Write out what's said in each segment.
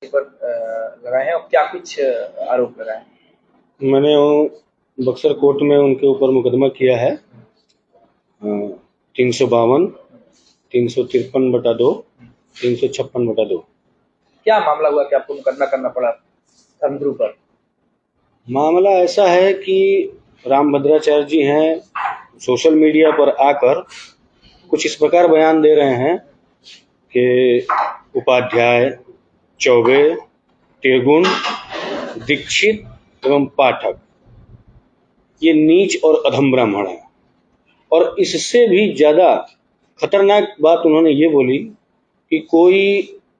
पर लगाए हैं और क्या कुछ आरोप लगाए हैं? मैंने बक्सर कोर्ट में उनके ऊपर मुकदमा किया है 352, 353/2, 356/2। क्या मामला हुआ कि आपको मुकदमा करना पड़ा धर्मगुरु पर? मामला ऐसा है कि रामभद्राचार्य जी हैं, सोशल मीडिया पर आकर कुछ इस प्रकार बयान दे रहे हैं कि उपाध्याय, चौबे, त्रिगुण, दीक्षित एवं पाठक ये नीच और अधम ब्राह्मण हैं। और इससे भी ज़्यादा खतरनाक बात उन्होंने ये बोली कि कोई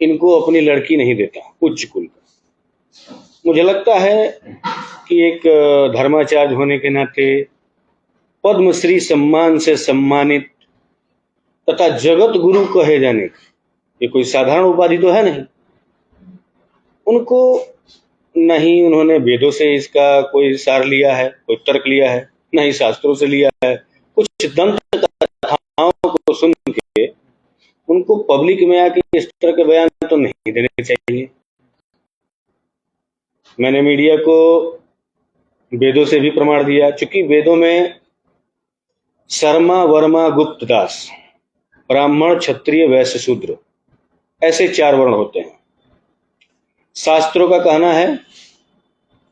इनको अपनी लड़की नहीं देता उच्च कुल का। मुझे लगता है कि एक धर्माचार्य होने के नाते, पद्मश्री सम्मान से सम्मानित तथा जगत गुरु कहे जाने ये कोई साधारण उपाधि तो है नहीं। उनको नहीं उन्होंने वेदों से इसका कोई सार लिया है, कोई तर्क लिया है, नहीं शास्त्रों से लिया है। कुछ दंत कथाओं को सुन के उनको पब्लिक में आके इस तरह के बयान तो नहीं देने चाहिए। मैंने मीडिया को वेदों से भी प्रमाण दिया, चूंकि वेदों में शर्मा, वर्मा, गुप्त, दास, ब्राह्मण, क्षत्रिय, वैश्य, शूद्र ऐसे 4 वर्ण होते हैं। शास्त्रों का कहना है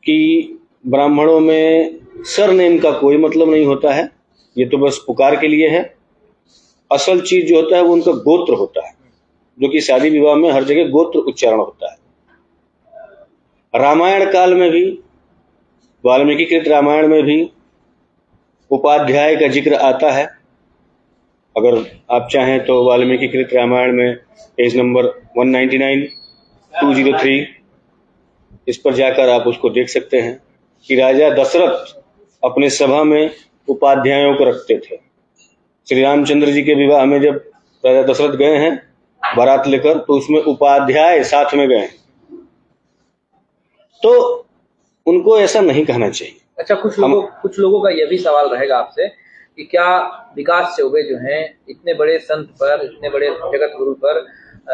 कि ब्राह्मणों में सरनेम का कोई मतलब नहीं होता है, ये तो बस पुकार के लिए है। असल चीज जो होता है वो उनका गोत्र होता है, जो कि शादी विवाह में हर जगह गोत्र उच्चारण होता है। रामायण काल में भी, वाल्मीकि कृत रामायण में भी उपाध्याय का जिक्र आता है। अगर आप चाहें तो वाल्मीकि कृत रामायण में पेज नंबर 199, 203 इस पर जाकर आप उसको देख सकते हैं कि राजा दशरथ अपने सभा में उपाध्यायों को रखते थे। श्री रामचंद्र जी के विवाह में जब राजा दशरथ गए हैं बारात लेकर, तो उसमें उपाध्याय साथ में गए। तो उनको ऐसा नहीं कहना चाहिए। अच्छा, कुछ लोगों का यह भी सवाल रहेगा आपसे कि क्या विकास चौबे जो हैं, इतने बड़े संत पर, इतने बड़े जगत गुरु पर,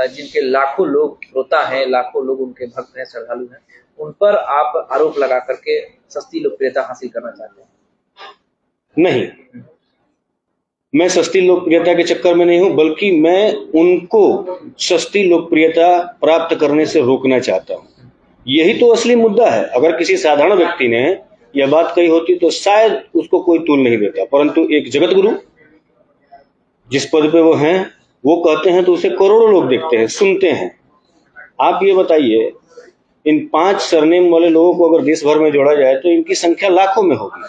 जिनके लाखों लोग श्रोता हैं, लाखों लोग उनके भक्त हैं, श्रद्धालु हैं, उन पर आप आरोप लगा करके सस्ती लोकप्रियता हासिल करना चाहते हैं? नहीं, मैं सस्ती लोकप्रियता के चक्कर में नहीं हूं, बल्कि मैं उनको सस्ती लोकप्रियता प्राप्त करने से रोकना चाहता हूं। यही तो असली मुद्दा है। अगर किसी साधारण व्यक्ति ने यह बात कही होती तो शायद उसको कोई तूल नहीं देता, परंतु एक जगत गुरु जिस पद पे वो हैं, वो कहते हैं तो उसे करोड़ों लोग देखते हैं, सुनते हैं। आप ये बताइए, इन 5 सरनेम वाले लोगों को अगर देश भर में जोड़ा जाए तो इनकी संख्या लाखों में होगी।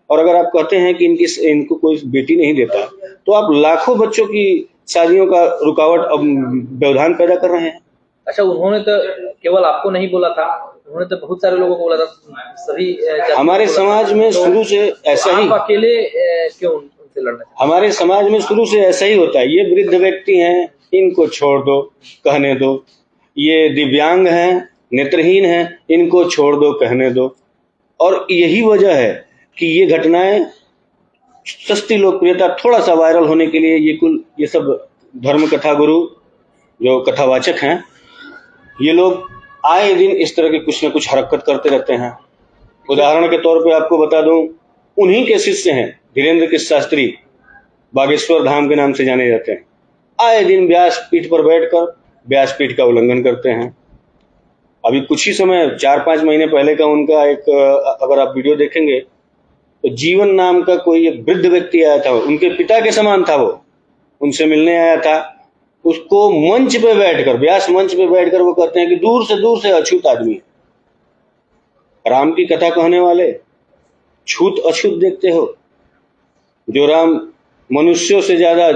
और अगर आप कहते हैं कि इनको कोई बेटी नहीं देता, तो आप लाखों बच्चों की शादियों का रुकावट अब व्यवधान पैदा कर रहे हैं। अच्छा, उन्होंने तो केवल आपको नहीं बोला था, उन्होंने तो बहुत सारे लोगों को बोला था, सभी हमारे समाज में शुरू से ऐसा ही। अकेले क्यों उनसे लड़ना? हमारे समाज में शुरू से ऐसा ही होता है। ये वृद्ध व्यक्ति हैं, इनको छोड़ दो, कहने दो। ये दिव्यांग हैं, नेत्रहीन हैं, इनको छोड़ दो, कहने दो। और यही वजह है कि ये घटनाएं सस्ती लोकप्रियता, थोड़ा सा वायरल होने के लिए ये सब धर्म कथा गुरु जो कथावाचक हैं, ये लोग आए दिन इस तरह के कुछ न कुछ हरकत करते रहते हैं। उदाहरण के तौर पे आपको बता दूं, उन्हीं के शिष्य हैं धीरेन्द्र कृष्ण शास्त्री, बागेश्वर धाम के नाम से जाने जाते हैं। आए दिन व्यास पीठ पर बैठकर व्यास पीठ का उल्लंघन करते हैं। अभी कुछ ही समय 4-5 महीने पहले का उनका एक, अगर आप वीडियो देखेंगे तो जीवन नाम का कोई एक वृद्ध व्यक्ति आया था, उनके पिता के समान था, वो उनसे मिलने आया था। उसको मंच पे बैठकर, व्यास मंच पे बैठकर वो कहते हैं कि दूर से अछूत आदमी है। राम की कथा कहने वाले छूत अछूत देखते हो? जो राम मनुष्यों से ज्यादा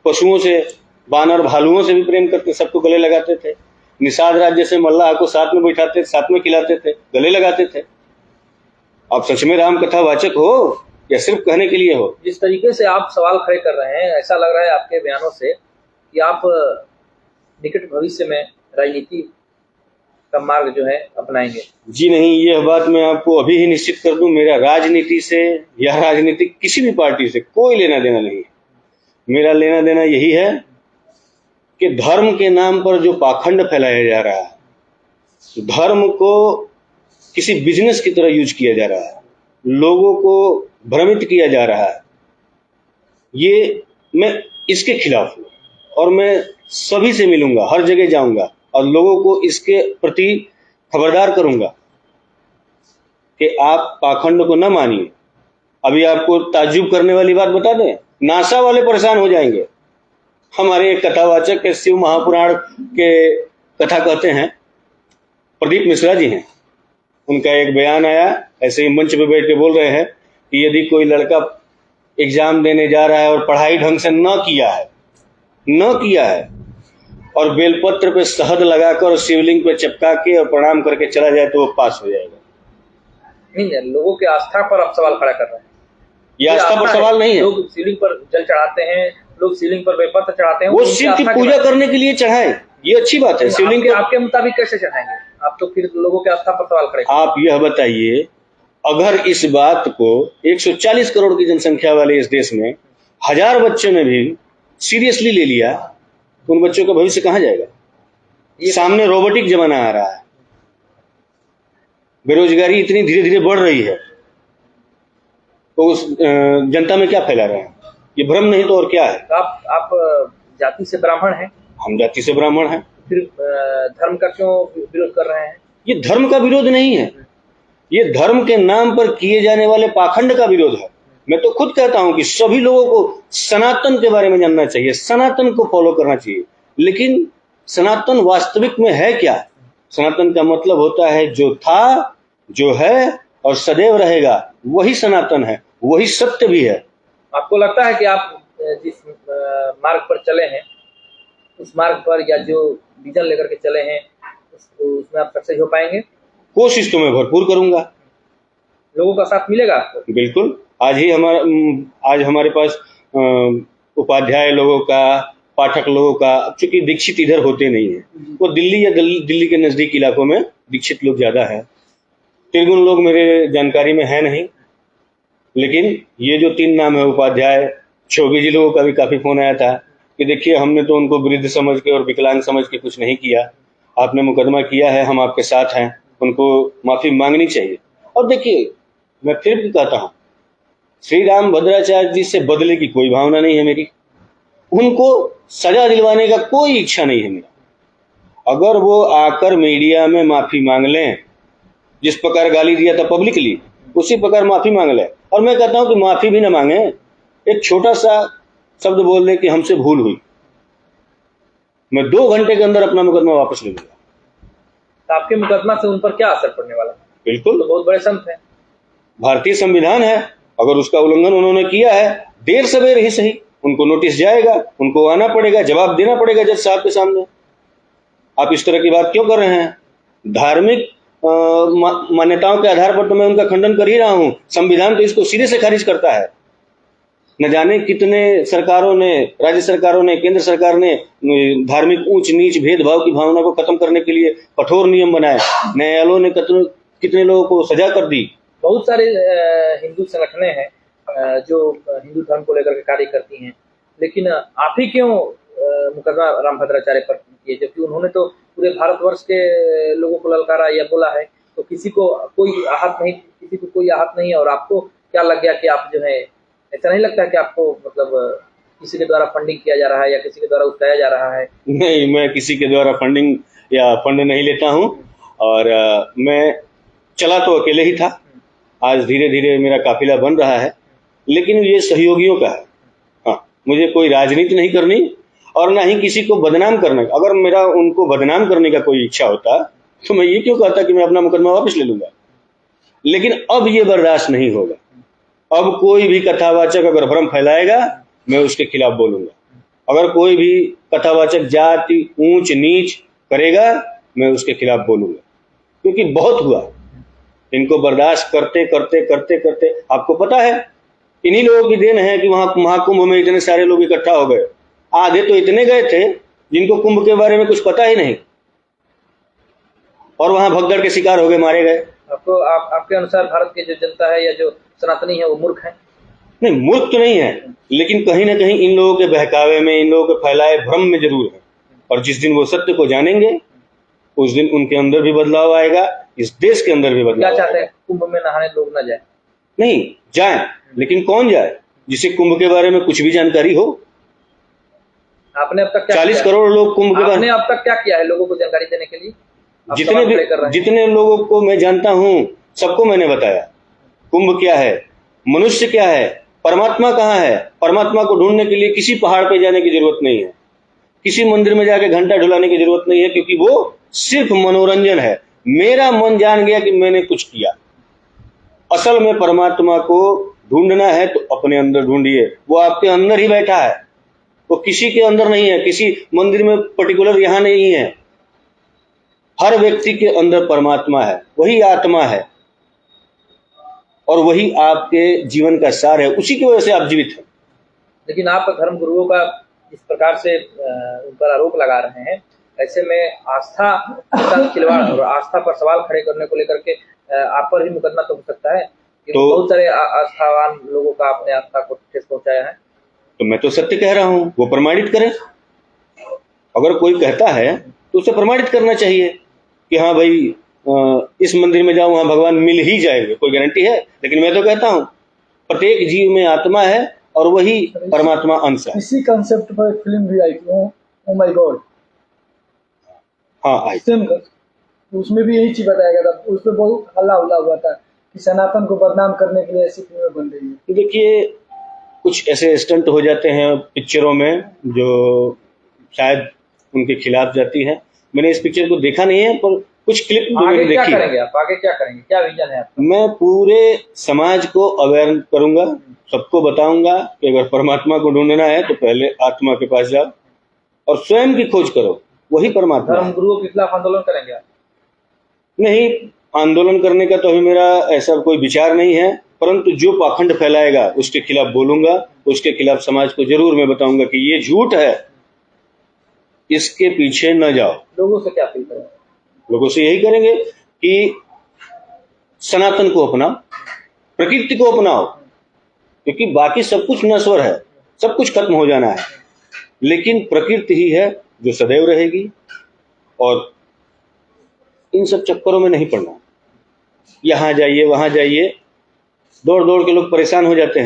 पशुओं से, बानर भालुओं से भी प्रेम करते, सबको गले लगाते थे। निषाद राज्य से मल्लाह को साथ में बैठाते, साथ में खिलाते थे, गले लगाते थे। आप सच में राम कथा वाचक हो या सिर्फ कहने के लिए हो? जिस तरीके से आप सवाल खड़े कर रहे हैं, ऐसा लग रहा है आपके बयानों से कि आप निकट भविष्य में राजनीति का मार्ग जो है अपनाएंगे। जी नहीं, यह बात मैं आपको अभी ही निश्चित कर दूं, मेरा राजनीति से या राजनीतिक किसी भी पार्टी से कोई लेना देना नहीं है। मेरा लेना देना यही है कि धर्म के नाम पर जो पाखंड फैलाया जा रहा है, धर्म को किसी बिजनेस की तरह यूज किया जा रहा है, लोगों को भ्रमित किया जा रहा है, ये मैं इसके खिलाफ हूँ और मैं सभी से मिलूंगा, हर जगह जाऊंगा और लोगों को इसके प्रति खबरदार करूंगा कि आप पाखंड को न मानिए। अभी आपको ताज्जुब करने वाली बात बता दें, नासा वाले परेशान हो जाएंगे। हमारे एक कथावाचक के शिव महापुराण के कथा कहते हैं, प्रदीप मिश्रा जी हैं, उनका एक बयान आया, ऐसे ही मंच पे बैठ के बोल रहे हैं कि यदि कोई लड़का एग्जाम देने जा रहा है और पढ़ाई ढंग से न किया है और बेलपत्र पे शहद लगाकर शिवलिंग पे चिपका के और प्रणाम करके चला जाए तो वो पास हो जाएगा। नहीं, लोगों की आस्था पर आप सवाल खड़ा कर रहे हैं। ये आस्था पर सवाल नहीं है। लोग शिवलिंग पर जल चढ़ाते हैं, लोग शिवलिंग पर बेलपत्र चढ़ाते हैं, वो शिव की पूजा करने के लिए चढ़ाए, ये अच्छी बात है। शिवलिंग के आपके मुताबिक कैसे चढ़ाएंगे आप? तो फिर लोगों की आस्था पर सवाल खड़े। आप यह बताइए, अगर इस बात को 140 करोड़ की जनसंख्या वाले इस देश में 1000 बच्चों ने भी सीरियसली ले लिया, तो उन बच्चों का भविष्य कहाँ जाएगा? सामने रोबोटिक जमाना आ रहा है, बेरोजगारी इतनी धीरे धीरे बढ़ रही है, तो उस जनता में क्या फैला रहे हैं? ये भ्रम नहीं तो और क्या है? आप जाति से ब्राह्मण हैं? हम जाति से ब्राह्मण हैं। फिर धर्म का क्यों विरोध कर रहे हैं? ये धर्म का विरोध नहीं है, ये धर्म के नाम पर किए जाने वाले पाखंड का विरोध है। मैं तो खुद कहता हूं कि सभी लोगों को सनातन के बारे में जानना चाहिए, सनातन को फॉलो करना चाहिए। लेकिन सनातन वास्तविक में है क्या? सनातन का मतलब होता है जो था, जो है और सदैव रहेगा, वही सनातन है, वही सत्य भी है। आपको लगता है कि आप जिस मार्ग पर चले हैं, उस मार्ग पर या जो विजन लेकर के चले हैं, उसमें आप सक्सेस हो पाएंगे? कोशिश तो मैं भरपूर करूंगा। लोगों का साथ मिलेगा आपको? बिल्कुल। आज हमारे पास उपाध्याय लोगों का, पाठक लोगों का, अब चूंकि दीक्षित इधर होते नहीं है, वो दिल्ली या दिल्ली के नजदीक इलाकों में दीक्षित लोग ज्यादा है। त्रिगुण लोग मेरे जानकारी में है नहीं, लेकिन ये जो 3 नाम है, उपाध्याय, चौबे जी, लोगों का भी काफी फोन आया था कि देखिए हमने तो उनको वृद्ध समझ के और विकलांग समझ के कुछ नहीं किया, आपने मुकदमा किया है, हम आपके साथ हैं, उनको माफी मांगनी चाहिए। और देखिए, मैं फिर भी कहता हूं, श्री राम भद्राचार्य जी से बदले की कोई भावना नहीं है मेरी, उनको सजा दिलवाने का कोई इच्छा नहीं है मेरा। अगर वो आकर मीडिया में माफी मांग लें, जिस प्रकार गाली दिया था पब्लिकली, उसी प्रकार माफी मांग लें। और मैं कहता हूं कि माफी भी ना मांगे, एक छोटा सा शब्द बोल दें कि हमसे भूल हुई, मैं 2 घंटे के अंदर अपना मुकदमा वापस ले लूंगा। तो आपके मुकदमा से उन पर क्या असर पड़ने वाला? बिल्कुल। तो बहुत बड़े संत हैं, भारतीय संविधान है, अगर उसका उल्लंघन उन्होंने किया है, देर सवेर ही सही उनको नोटिस जाएगा, उनको आना पड़ेगा, जवाब देना पड़ेगा जज साहब के सामने। आप इस तरह की बात क्यों कर रहे हैं? धार्मिक मान्यताओं के आधार पर तो मैं उनका खंडन कर ही रहा हूं। संविधान तो इसको सिरे से खारिज करता है। न जाने कितने सरकारों ने, राज्य सरकारों ने, केंद्र सरकार ने धार्मिक ऊंच नीच भेदभाव की भावना को खत्म करने के लिए कठोर नियम बनाए, न्यायालयों ने कितने लोगों को सजा कर दी। बहुत सारे हिंदू संगठनें हैं जो हिंदू धर्म को लेकर के कार्य करती हैं, लेकिन आप ही क्यों मुकदमा राम भद्राचार्य पर किए, जबकि उन्होंने तो पूरे भारतवर्ष के लोगों को ललकारा या बोला है, तो किसी को कोई आहत नहीं, और आपको क्या लग गया कि आप जो है, ऐसा नहीं लगता कि आपको मतलब किसी के द्वारा फंडिंग किया जा रहा है या किसी के द्वारा उठाया जा रहा है? नहीं, मैं किसी के द्वारा फंडिंग या फंड नहीं लेता हूं, और मैं चला तो अकेले ही था। आज धीरे धीरे मेरा काफिला बन रहा है, लेकिन ये सहयोगियों का है। हाँ, मुझे कोई राजनीति नहीं करनी और ना ही किसी को बदनाम करने का। अगर मेरा उनको बदनाम करने का कोई इच्छा होता तो मैं ये क्यों कहता कि मैं अपना मुकदमा वापस ले लूंगा। लेकिन अब ये बर्दाश्त नहीं होगा। अब कोई भी कथावाचक अगर भ्रम फैलाएगा, मैं उसके खिलाफ बोलूंगा। अगर कोई भी कथावाचक जाति ऊंच नीच करेगा, मैं उसके खिलाफ बोलूंगा, क्योंकि बहुत हुआ। इनको बर्दाश्त करते करते करते करते, आपको पता है, इन्हीं लोगों की देन है कि वहां महाकुंभ में इतने सारे लोग इकट्ठा हो गए। आधे तो इतने गए थे जिनको कुंभ के बारे में कुछ पता ही नहीं, और वहां भगदड़ के शिकार हो गए, मारे गए। आपके अनुसार भारत की जो जनता है या जो सनातनी है, वो मूर्ख है? नहीं, मूर्ख तो नहीं है, लेकिन कहीं ना कहीं इन लोगों के बहकावे में, इन लोगों के फैलाए भ्रम में जरूर है। और जिस दिन वो सत्य को जानेंगे उस दिन उनके अंदर भी बदलाव आएगा, इस देश के अंदर भी क्या बदलाव चाहते आएगा। हैं? कुंभ में नहाने लोग न जाए? नहीं जाए, लेकिन कौन जाए जिसे कुंभ के बारे में कुछ भी जानकारी हो? आपने अब तक क्या 40 किया? करोड़ लोग कुंभ के आपने बारे अब तक क्या किया है लोगों को जानकारी देने के लिए? आप जितने सवाल भी खड़े कर रहे हैं। जितने लोगों को मैं जानता हूं सबको मैंने बताया कुंभ क्या है, मनुष्य क्या है, परमात्मा कहाँ है। परमात्मा को ढूंढने के लिए किसी पहाड़ पे जाने की जरूरत नहीं है, किसी मंदिर में जाके घंटा ढुलाने की जरूरत नहीं है, क्योंकि वो सिर्फ मनोरंजन है। मेरा मन जान गया कि मैंने कुछ किया। असल में परमात्मा को ढूंढना है तो अपने अंदर ढूंढिए, वो आपके अंदर ही बैठा है, वो किसी के अंदर नहीं है, किसी मंदिर में पर्टिकुलर यहाँ नहीं है। हर व्यक्ति के अंदर परमात्मा है, वही आत्मा है और वही आपके जीवन का सार है, उसी की वजह से आप जीवित हैं। लेकिन आप धर्म गुरुओं का इस प्रकार से उन पर आरोप लगा रहे हैं, ऐसे में आस्था के साथ खिलवाड़ और आस्था पर सवाल खड़े करने को लेकर के आप पर भी मुकदमा तो हो सकता है कि तो बहुत सारे आस्थावान लोगों का आपने आस्था को ठेस पहुंचाया है। तो मैं तो सत्य कह रहा हूं, वो प्रमाणित करें। अगर कोई कहता है तो उसे प्रमाणित करना चाहिए कि हाँ भाई इस मंदिर में जाओ वहां भगवान मिल ही जाएंगे, कोई गारंटी है? लेकिन मैं तो कहता हूं प्रत्येक जीव में आत्मा है और वही परमात्मा अंश है। इसी कंसेप्ट पर एक फिल्म भी आई थी, ओ माय गॉड। हाँ आई। सेम उसमें भी यही चीज बताया गया था, उसमें बहुत हल्ला हुल्ला हुआ था कि सनातन को बदनाम करने के लिए ऐसी फिल्में बन रही है। देखिए कुछ ऐसे स्टंट हो जाते हैं पिक्चरों में जो शायद उनके खिलाफ जाती है। मैंने इस पिक्चर को देखा नहीं है पर कुछ क्लिप जो मैंने आगे क्या देखी है। करेंगे आप? आगे क्या करेंगे? क्या विजन है आपका? मैं पूरे समाज को अवेयर करूंगा, सबको बताऊंगा कि अगर परमात्मा को ढूंढना है तो पहले आत्मा के पास जाओ और स्वयं की खोज करो, वही परमात्मा धर्म है। गुरुओं के खिलाफ आंदोलन करेंगे आप? नहीं, आंदोलन करने का तो अभी मेरा ऐसा कोई विचार नहीं है, परंतु जो पाखंड फैलाएगा उसके खिलाफ बोलूंगा, उसके खिलाफ समाज को जरूर मैं बताऊंगा कि ये झूठ है, इसके पीछे न जाओ। लोगों से क्या अपील करेंगे? लोगों से यही करेंगे कि सनातन को अपनाओ, प्रकृति को अपनाओ, क्योंकि बाकी सब कुछ नश्वर है, सब कुछ खत्म हो जाना है, लेकिन प्रकृति ही है जो सदैव रहेगी। और इन सब चक्करों में नहीं पड़ना, यहाँ जाइए वहां जाइए, दौड़ दौड़ के लोग परेशान हो जाते हैं।